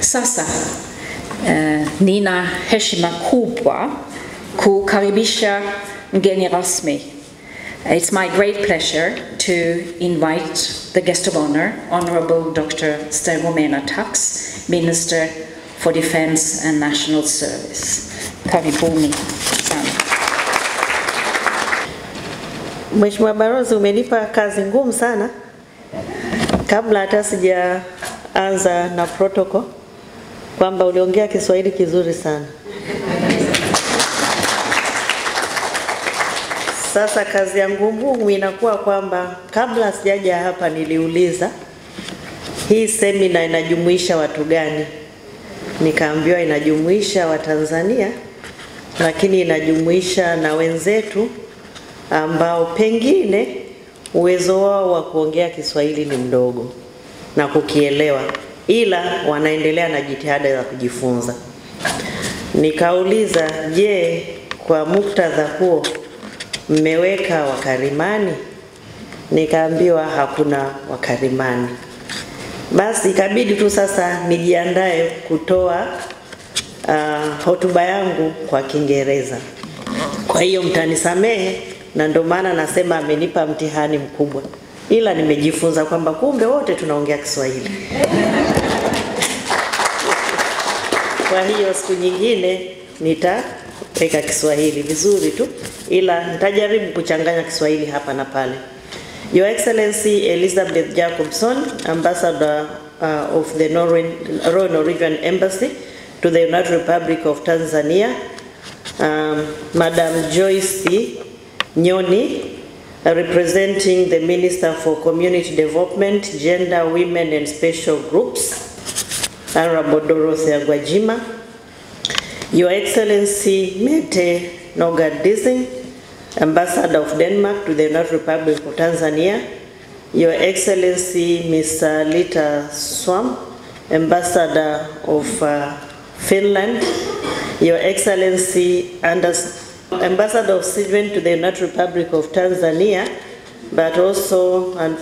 Sasa nina heshima kubwa kukaribisha Mgeni Rasmi. It's my great pleasure to invite the guest of honor, Honorable Dr. Stergomena Tax, Minister for Defense and National Service. Karibuni sana. Mheshimiwa Balozi, umenipa kazi ngumu sana. Kabla hata sijaanza na protocol, kwamba uliongea Kiswahili kizuri sana. Sasa kazi yangu ngumu inakuwa kwamba kabla sijaja hapa niliuliza hii semina inajumuisha watu gani? Nikaambiwa inajumuisha Watanzania, lakini inajumuisha na wenzetu ambao pengine uwezo wao wa kuongea Kiswahili ni mdogo na kukielewa, ila wanaendelea na jitihada za kujifunza. Nikauliza, je, kwa muktadha huo mmeweka wakarimani? Nikaambiwa hakuna wakarimani. Basi ikabidi tu sasa nijiandae kutoa hotuba yangu kwa Kiingereza. Kwa hiyo mtanisamehe, na ndio maana nasema amenipa mtihani mkubwa. Ila nimejifunza kwamba kumbe wote tunaongea Kiswahili. Kwa hiyo siku nyingine nitaweka Kiswahili vizuri tu, ila nitajaribu kuchanganya Kiswahili hapa na pale. Your Excellency Elizabeth Jacobson, Ambassador of the Royal Norwegian Embassy to the United Republic of Tanzania, Madam Joyce Nyoni, representing the Minister for Community Development, Gender, Women and Special Groups, Honorable Dorothy Agwajima, Your Excellency Mette Nogadizing, Ambassador of Denmark to the United Republic of Tanzania, Your Excellency Ms. Lita Swam, Ambassador of Finland, Your Excellency Ambassador of Sweden to the United Republic of Tanzania, but also, and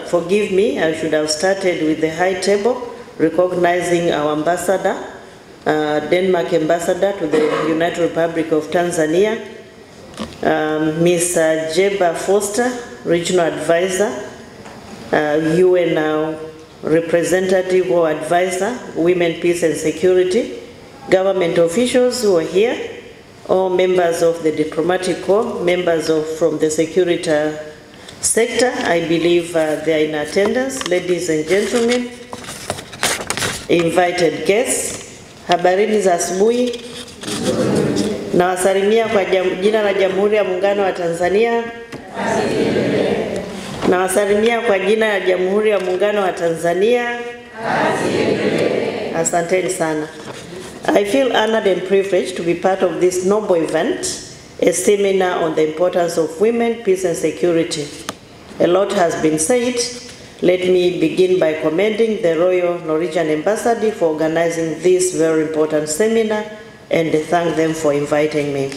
forgive me, I should have started with the high table, recognizing our ambassador, Denmark Ambassador to the United Republic of Tanzania, Ms. Jeba Foster, Regional Advisor, UN Representative or Advisor, Women, Peace and Security, government officials who are here, all members of the diplomatic corps, members from the security sector, I believe they are in attendance, ladies and gentlemen, invited guests, habarini za asubuhi. Nawasalimia kwa jina la Jamhuri ya Muungano wa Tanzania. Nawasalimia kwa jina la Jamhuri ya Muungano wa Tanzania. Asanteni sana. I feel honored and privileged to be part of this noble event, a seminar on the importance of women, peace and security. A lot has been said. Let me begin by commending the Royal Norwegian Embassy for organizing this very important seminar and thank them for inviting me.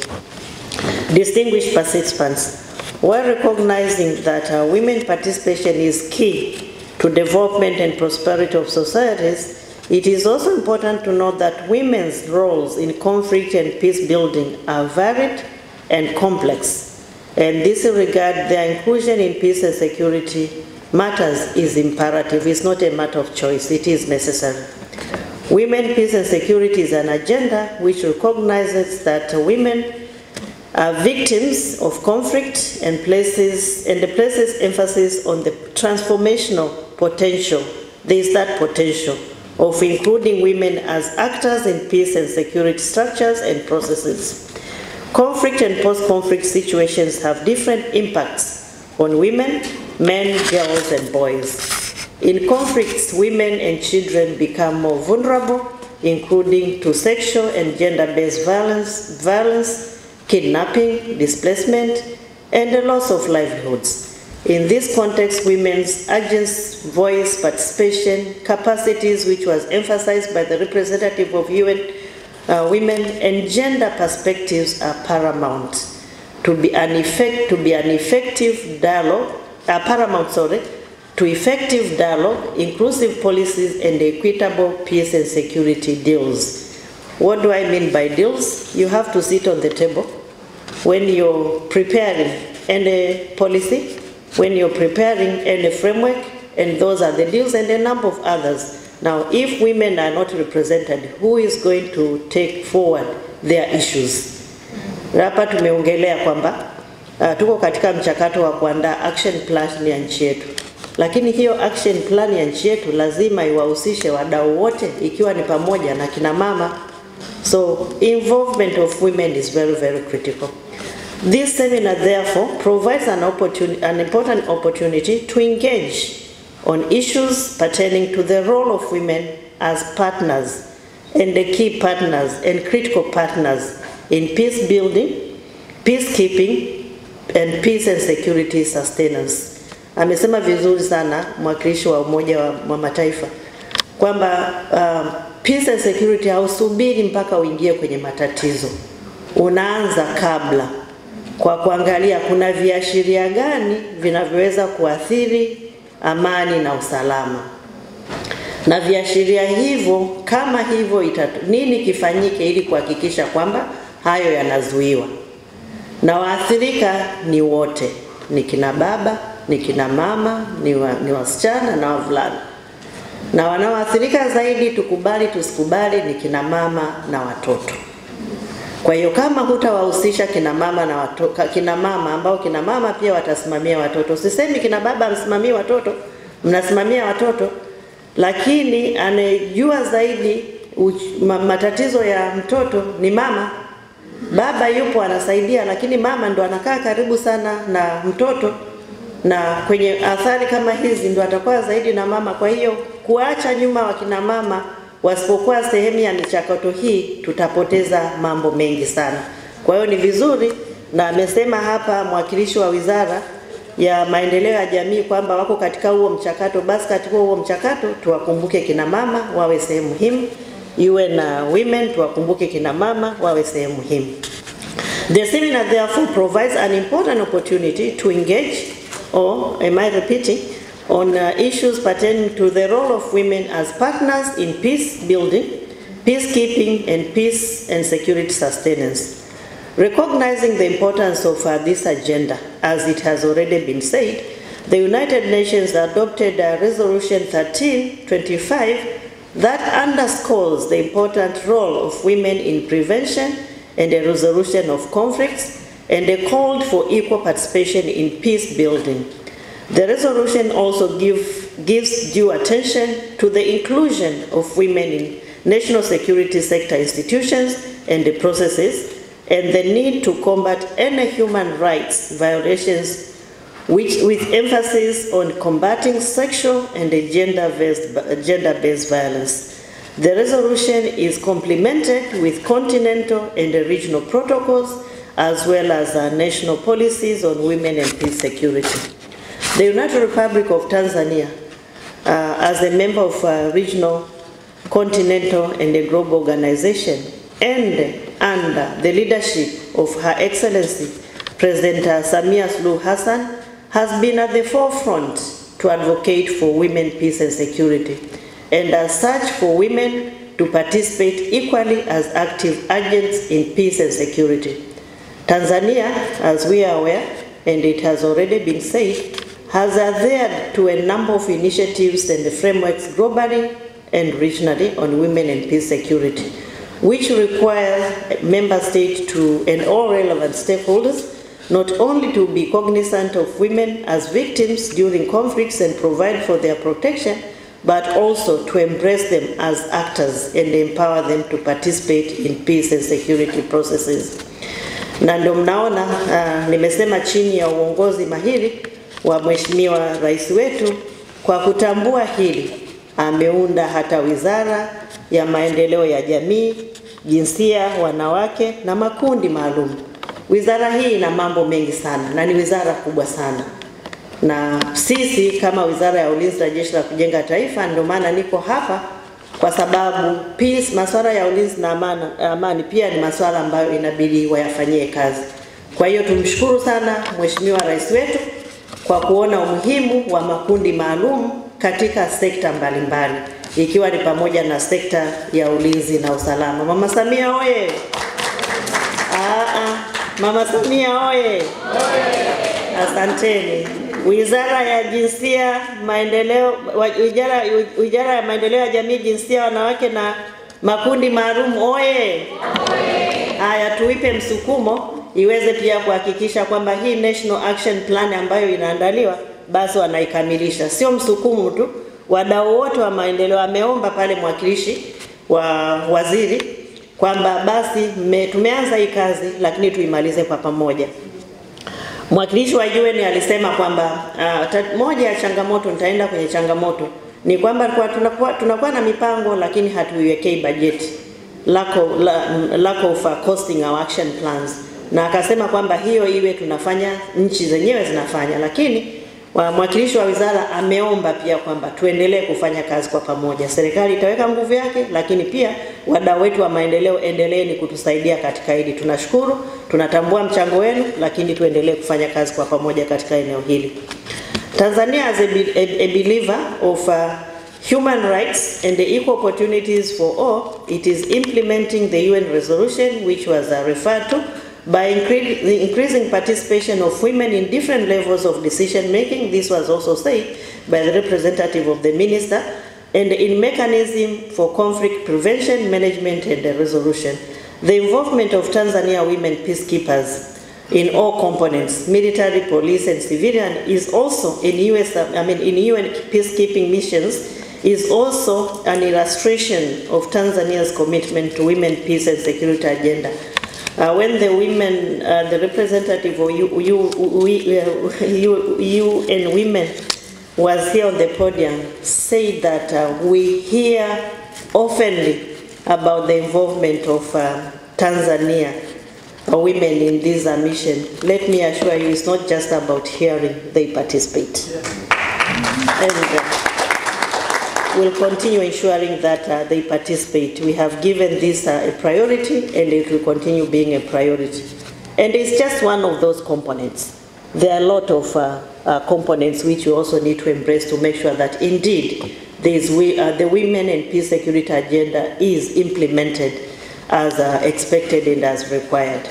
Distinguished participants, while recognizing that women participation is key to development and prosperity of societies, it is also important to note that women's roles in conflict and peace building are varied and complex. And in this regard, their inclusion in peace and security matters is imperative. It's not a matter of choice, it is necessary. Women, peace and security is an agenda which recognizes that women are victims of conflict and places emphasis on the transformational potential. There is that potential of including women as actors in peace and security structures and processes. Conflict and post-conflict situations have different impacts on women, men, girls, and boys. In conflicts, women and children become more vulnerable, including to sexual and gender-based violence, kidnapping, displacement, and the loss of livelihoods. In this context, women's agency, voice, participation, capacities, which was emphasized by the representative of UN women, and gender perspectives are paramount to be an effective dialogue. to effective dialogue, inclusive policies, and equitable peace and security deals. What do I mean by deals? You have to sit on the table when you're preparing any policy, when you're preparing any framework, and those are the deals and a number of others. Now, if women are not represented, who is going to take forward their issues? Hapa tumeongelea kwamba tuko katika mchakato wa kuandaa action plan ya nchi yetu. Lakini hiyo action plan ya nchi yetu lazima iwahusishe wadau wote, ikiwa ni pamoja na kina mama. So involvement of women is very, very critical. This seminar therefore provides an important opportunity to engage on issues pertaining to the role of women as partners and the key partners and critical partners in peace building, peacekeeping, and peace and security sustenance. Amesema vizuri sana mwakilishi wa Umoja wa Mataifa kwamba peace and security hausubiri mpaka uingie kwenye matatizo. Unaanza kabla kwa kuangalia kuna viashiria gani vinavyoweza kuathiri amani na usalama. Na viashiria hivyo kama hivyo nini kifanyike ili kuhakikisha kwamba hayo yanazuiwa. Na waathirika ni wote, ni kina baba, ni kina mama, ni wasichana na wavulana. Na wanaoathirika zaidi, tukubali tusikubali, ni kina mama na watoto. Kwa hiyo kama hutawahusisha kina mama na watoto, kina mama ambao kina mama pia watasimamia watoto. Sisemi kina baba msimamie watoto, mnasimamia watoto, lakini anejua zaidi matatizo ya mtoto ni mama. Baba yupo anasaidia, lakini mama ndo anakaa karibu sana na mtoto, na kwenye athari kama hizi ndo atakuwa zaidi na mama. Kwa hiyo kuacha nyuma wakina mama wasipokuwa sehemu ya michakato hii, tutapoteza mambo mengi sana. Kwa hiyo ni vizuri, na amesema hapa mwakilishi wa Wizara ya Maendeleo ya Jamii kwamba wako katika huo mchakato. Basi katika huo mchakato tuwakumbuke kina mama wawe sehemu muhimu, iwe na women tuwakumbuke kina mama wawe sehemu muhimu. The seminar therefore provides an important opportunity to engage, or am I repeating, on issues pertaining to the role of women as partners in peace building, peacekeeping, and peace and security sustenance. Recognizing the importance of this agenda, as it has already been said, the United Nations adopted Resolution 1325 that underscores the important role of women in prevention and the resolution of conflicts, and called for equal participation in peace building. The resolution also gives due attention to the inclusion of women in national security sector institutions and the processes, and the need to combat any human rights violations, with emphasis on combating sexual and gender-based violence. The resolution is complemented with continental and regional protocols, as well as national policies on women and peace security. The United Republic of Tanzania, as a member of a regional, continental, and a global organization, and under the leadership of Her Excellency President Samia Suluhu Hassan, has been at the forefront to advocate for women, peace, and security, and as such for women to participate equally as active agents in peace and security. Tanzania, as we are aware, and it has already been said, has adhered to a number of initiatives and frameworks globally and regionally on women and peace security, which require member states and all relevant stakeholders not only to be cognizant of women as victims during conflicts and provide for their protection, but also to embrace them as actors and empower them to participate in peace and security processes. Na ndio mnaona nimesema chini ya uongozi mahiri wa Mheshimiwa Rais wetu, kwa kutambua hili ameunda hata Wizara ya Maendeleo ya Jamii, Jinsia, Wanawake na makundi maalum. Wizara hii ina mambo mengi sana na ni wizara kubwa sana. Na sisi kama Wizara ya Ulinzi na Jeshi la Kujenga Taifa, ndio maana niko hapa, kwa sababu peace, masuala ya ulinzi na amani pia ni masuala ambayo inabidi wayafanyie kazi. Kwa hiyo tumshukuru sana Mheshimiwa Rais wetu kwa kuona umuhimu wa makundi maalum katika sekta mbalimbali, ikiwa ni pamoja na sekta ya ulinzi na usalama. Mama Samia oye! Mama Samia oye! Asanteni. Wizara ya Jinsia, Maendeleo, Wizara ya Maendeleo ya Jamii, Jinsia, Wanawake na Makundi Maalum oye! Haya, tuipe msukumo iweze pia kuhakikisha kwamba hii National Action Plan ambayo inaandaliwa basi wanaikamilisha. Sio msukumo tu, wadau wote wa maendeleo. Ameomba pale mwakilishi wa waziri kwamba basi tumeanza hii kazi lakini tuimalize kwa pamoja. Mwakilishi wa UN alisema kwamba moja ya changamoto, nitaenda kwenye changamoto, ni kwamba tunakuwa na mipango lakini hatuiwekei budget, lack of costing our action plans. Na akasema kwamba hiyo iwe tunafanya, nchi zenyewe zinafanya, lakini mwakilishi wa wizara ameomba pia kwamba tuendelee kufanya kazi kwa pamoja. Serikali itaweka nguvu yake, lakini pia wadau wetu wa maendeleo, endeleeni kutusaidia katika hili. Tunashukuru, tunatambua mchango wenu, lakini tuendelee kufanya kazi kwa pamoja katika eneo hili. Tanzania as a believer of human rights and the equal opportunities for all, it is implementing the UN resolution which was referred to by increasing participation of women in different levels of decision making. This was also said by the representative of the minister, and in mechanism for conflict prevention, management and resolution. The involvement of Tanzania women peacekeepers in all components, military, police and civilian, is also in UN peacekeeping missions, is also an illustration of Tanzania's commitment to women, peace and security agenda. When the women, the representative of UN Women was here on the podium, said that we hear oftenly about the involvement of Tanzania women in this mission. Let me assure you, it's not just about hearing, they participate. And we'll continue ensuring that they participate. We have given this a priority, and it will continue being a priority. And it's just one of those components. There are a lot of components which we also need to embrace to make sure that indeed the women and peace security agenda is implemented as expected and as required.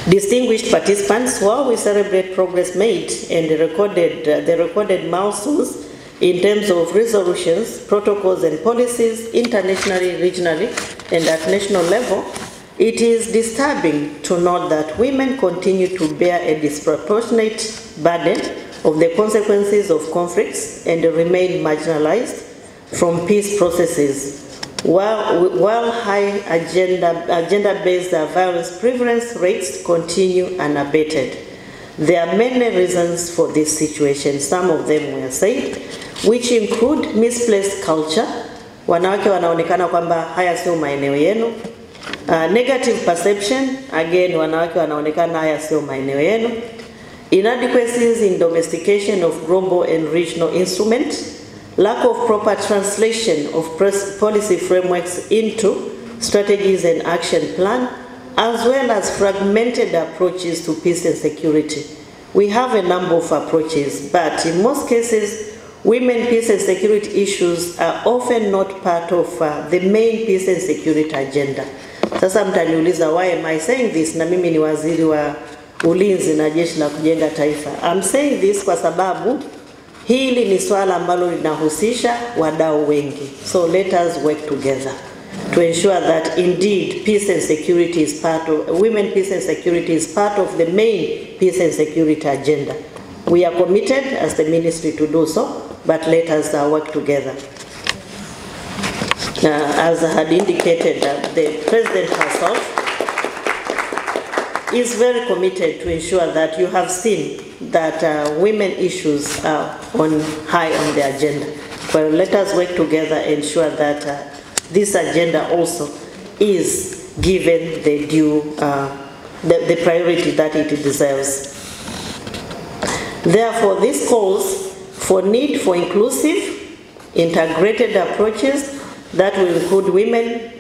Distinguished participants, while we celebrate progress made and the recorded milestones in terms of resolutions, protocols and policies internationally, regionally and at national level, it is disturbing to note that women continue to bear a disproportionate burden of the consequences of conflicts and remain marginalized from peace processes, while high agenda-based violence prevalence rates continue unabated. There are many reasons for this situation. Some of them were said, which include misplaced culture. Wanawake wanaonekana kwamba haya sio maeneo yenu. Negative perception, again wanawake wanaonekana haya sio maeneo yenu. Inadequacies in domestication of global and regional instruments. Lack of proper translation of policy frameworks into strategies and action plan, as well as fragmented approaches to peace and security. We have a number of approaches, but in most cases, women, peace and security issues are often not part of the main peace and security agenda. Sasa mtaniuliza, why am I saying this? Na mimi ni waziri wa Ulinzi na Jeshi la Kujenga Taifa. I'm saying this kwa sababu hili ni swala ambalo linahusisha wadau wengi. So let us work together to ensure that indeed peace and security is part of, women peace and security is part of the main peace and security agenda. We are committed as the ministry to do so, but let us work together. As I had indicated, the President herself is very committed to ensure that you have seen that women issues are high on the agenda. Well, let us work together and ensure that this agenda also is given the due, the priority that it deserves. Therefore, this calls for need for inclusive, integrated approaches that will include women,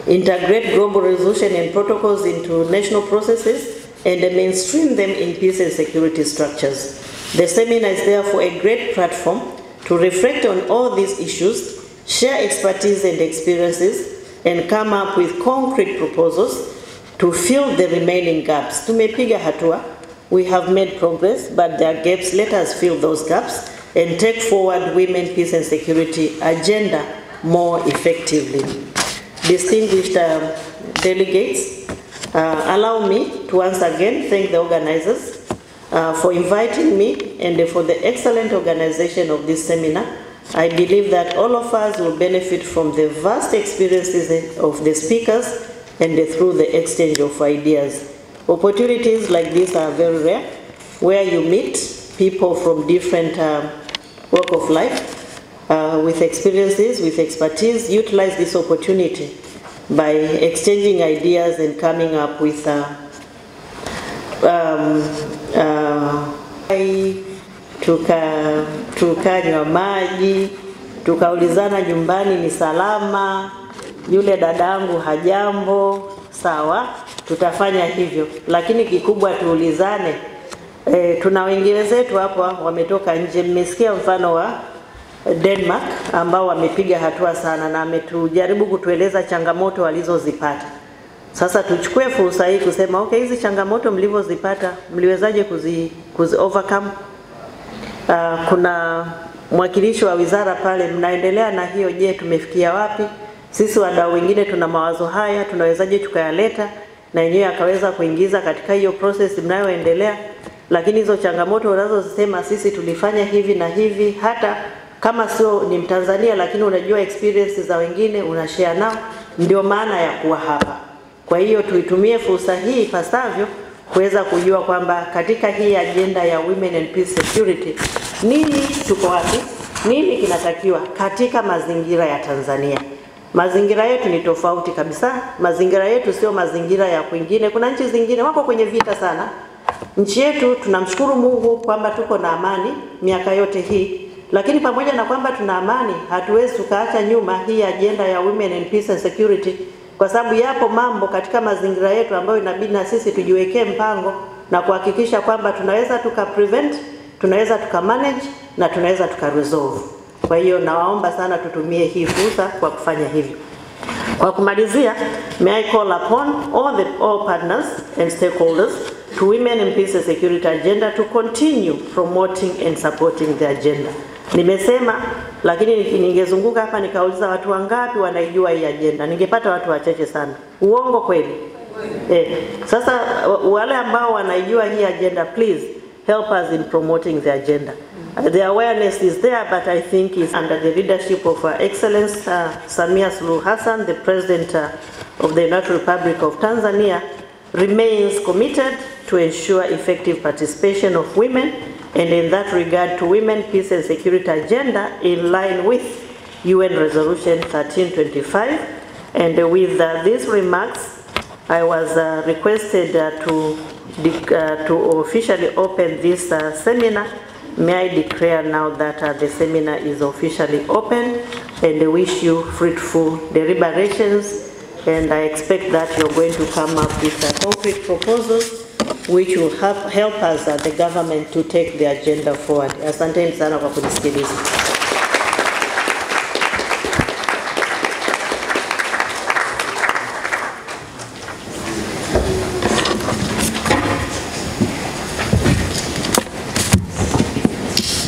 integrate global resolution and protocols into national processes, and mainstream them in peace and security structures. The seminar is therefore a great platform to reflect on all these issues, share expertise and experiences, and come up with concrete proposals to fill the remaining gaps. Tumepiga hatua, we have made progress, but there are gaps. Let us fill those gaps and take forward women, peace and security agenda more effectively. Distinguished delegates, allow me to once again thank the organizers for inviting me and for the excellent organization of this seminar. I believe that all of us will benefit from the vast experiences of the speakers and through the exchange of ideas. Opportunities like this are very rare, where you meet people from different walk of life with experiences, with expertise. Utilize this opportunity by exchanging ideas and coming up with tukanywa maji, tukaulizana nyumbani ni salama, yule dadangu hajambo, sawa, tutafanya hivyo. Lakini kikubwa tuulizane, tuna wengine zetu hapa wametoka nje. Mmesikia mfano wa Denmark ambao wamepiga hatua sana na ametujaribu kutueleza changamoto walizozipata. Sasa tuchukue fursa hii kusema okay, hizi changamoto mlivozipata mliwezaje kuzi overcome? Kuna mwakilishi wa wizara pale, mnaendelea na hiyo, je, tumefikia wapi? Sisi wadau wengine tuna mawazo haya, tunawezaje tukayaleta na yenyewe akaweza kuingiza katika hiyo process mnayoendelea. Lakini hizo changamoto unazosema sisi tulifanya hivi na hivi, hata kama sio ni Mtanzania lakini unajua experiences za wengine unashare nao, ndio maana ya kuwa hapa. Kwa hiyo tuitumie fursa hii pasavyo kuweza kujua kwamba katika hii agenda ya women and peace security, nini tuko wapi, nini kinatakiwa katika mazingira ya Tanzania. Mazingira yetu ni tofauti kabisa. Mazingira yetu sio mazingira ya kwingine. Kuna nchi zingine wako kwenye vita sana. Nchi yetu tunamshukuru Mungu kwamba tuko na amani miaka yote hii. Lakini pamoja na kwamba tuna amani, hatuwezi tukaacha nyuma hii agenda ya women and peace and security, kwa sababu yapo mambo katika mazingira yetu ambayo inabidi na sisi tujiwekee mpango na kuhakikisha kwamba tunaweza tukaprevent, tunaweza tukamanage na tunaweza tukaresolve. Kwa hiyo nawaomba sana tutumie hii fursa kwa kufanya hivyo. Kwa kumalizia, may I call upon all partners and stakeholders to women and peace and security agenda to continue promoting and supporting the agenda. Nimesema, lakini ningezunguka hapa nikauliza watu wangapi wanaijua hii agenda, ningepata watu wachache sana. Uongo kweli? Sasa wale ambao wanaijua hii agenda, please help us in promoting the agenda. The awareness is there, but I think it's under the leadership of Her Excellency Samia Suluhu Hassan, the President of the United Republic of Tanzania, remains committed to ensure effective participation of women, and in that regard to women, peace and security agenda in line with UN Resolution 1325. And with these remarks, I was requested to officially open this seminar. May I declare now that the seminar is officially open, and wish you fruitful deliberations, and I expect that you're going to come up with concrete proposals which will help us the government to take the agenda forward. Asanteni sana kwa kunisikiliza.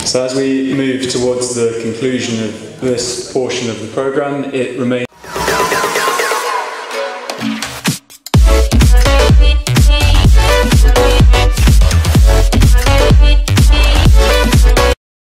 So as we move towards the conclusion of this portion of the programme, it remains